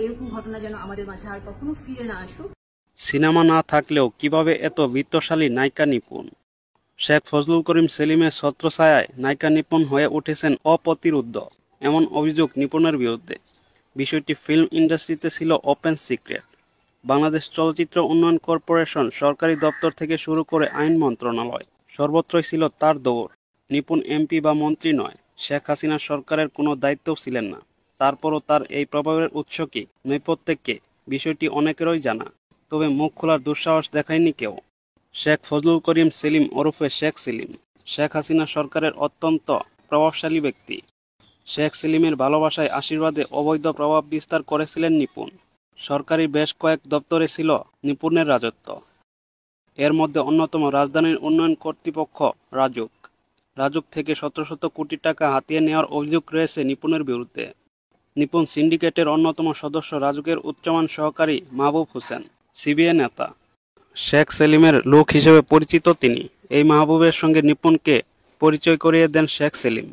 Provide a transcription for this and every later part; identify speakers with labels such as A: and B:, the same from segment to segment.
A: এরকম ঘটনা যেন আমাদের মাঝে আর কখনো ফিরে না আসুক।
B: সিনেমা না থাকলেও কিভাবে এত বিত্তশালী নায়িকা নিপুণ? শেখ ফজলুল করিম সেলিমের ছত্রছায়ায় নায়িকা নিপুণ হয়ে উঠেছেন অপ্রতিরোধ্য, এমন অভিযোগ নিপুণের বিরুদ্ধে। বিষয়টি ফিল্ম ইন্ডাস্ট্রিতে ছিল ওপেন সিক্রেট। বাংলাদেশ চলচ্চিত্র উন্নয়ন কর্পোরেশন, সরকারি দপ্তর থেকে শুরু করে আইন মন্ত্রণালয়, সর্বত্রই ছিল তার দৌড়। নিপুণ এমপি বা মন্ত্রী নয়, শেখ হাসিনা সরকারের কোনো দায়িত্বও ছিলেন না। তারপরও তার এই প্রভাবের উৎস কি, নেপথ্যে বিষয়টি অনেকেরই জানা, তবে মুখ খোলার দুঃসাহস দেখায়নি কেউ। শেখ ফজলুল করিম সেলিম ওরফে শেখ সেলিম, শেখ হাসিনা সরকারের অত্যন্ত প্রভাবশালী ব্যক্তি। শেখ সেলিমের ভালোবাসায় আশীর্বাদে অবৈধ প্রভাব বিস্তার করেছিলেন নিপুণ। সরকারি বেশ কয়েক দপ্তরে ছিল নিপুণের রাজত্ব। এর মধ্যে অন্যতম রাজধানীর উন্নয়ন কর্তৃপক্ষ রাজুক। রাজুক থেকে শত শত কোটি টাকা হাতিয়ে নেওয়ার অভিযোগ রয়েছে নিপুণের বিরুদ্ধে। নিপুণ সিন্ডিকেটের অন্যতম সদস্য রাজুকের উচ্চমান সহকারী মাহবুব হোসেন, সিবিআই নেতা। শেখ সেলিমের লোক হিসেবে পরিচিত তিনি। এই মাহবুবের সঙ্গে নিপুণকে পরিচয় করিয়ে দেন শেখ সেলিম।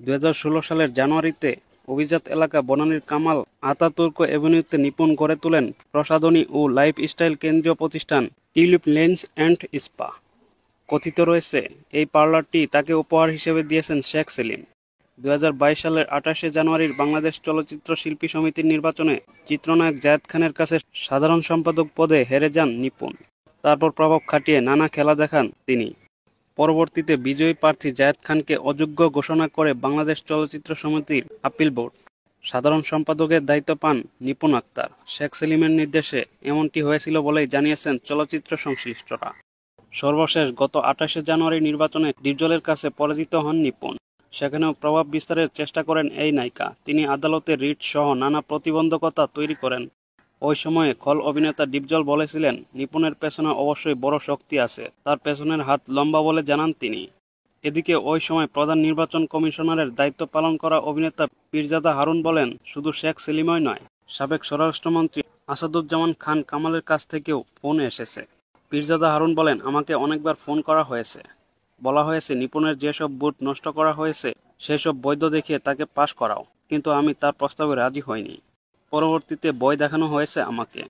B: 2016 সালের জানুয়ারিতে অভিজাত এলাকা বনানীর কামাল আতাতুর্ক এভিনিউতে নিপুণ গড়ে তোলেন প্রসাধনী ও লাইফস্টাইল কেন্দ্রীয় প্রতিষ্ঠান টিউলিপ লেন্স অ্যান্ড স্পা। কথিত রয়েছে, এই পার্লারটি তাকে উপহার হিসেবে দিয়েছেন শেখ সেলিম। 2022 সালের 28শে জানুয়ারির বাংলাদেশ চলচ্চিত্র শিল্পী সমিতির নির্বাচনে চিত্রনায়ক জায়েদ খানের কাছে সাধারণ সম্পাদক পদে হেরে যান নিপুণ। তারপর প্রভাব খাটিয়ে নানা খেলা দেখান তিনি। পরবর্তীতে বিজয়ী প্রার্থী জায়েদ খানকে অযোগ্য ঘোষণা করে বাংলাদেশ চলচ্চিত্র সমিতির আপিল বোর্ড। সাধারণ সম্পাদকের দায়িত্ব পান নিপুণ আক্তার। শেখ সেলিমের নির্দেশে এমনটি হয়েছিল বলেই জানিয়েছেন চলচ্চিত্র সংশ্লিষ্টরা। সর্বশেষ গত 28শে জানুয়ারি নির্বাচনে ডিপজলের কাছে পরাজিত হন নিপুণ। সেখানেও প্রভাব বিস্তারের চেষ্টা করেন এই নায়িকা। তিনি আদালতে রিট সহ নানা প্রতিবন্ধকতা তৈরি করেন। ওই সময়ে খল অভিনেতা ডিপজল বলেছিলেন, নিপুণের পেছনে অবশ্যই বড় শক্তি আছে, তার পেছনের হাত লম্বা বলে জানান তিনি। এদিকে ওই সময় প্রধান নির্বাচন কমিশনারের দায়িত্ব পালন করা অভিনেতা পীরজাদা হারুন বলেন, শুধু শেখ সেলিমই নয়, সাবেক স্বরাষ্ট্রমন্ত্রী আসাদুজ্জামান খান কামালের কাছ থেকেও ফোন এসেছে। পীরজাদা হারুন বলেন, আমাকে অনেকবার ফোন করা হয়েছে। বলা হয়েছে নিপুণের যেসব বুট নষ্ট করা হয়েছে সেসব বৈধ দেখিয়ে তাকে পাশ করাও, কিন্তু আমি তার প্রস্তাবে রাজি হইনি। পরবর্তীতে বই দেখানো হয়েছে আমাকে।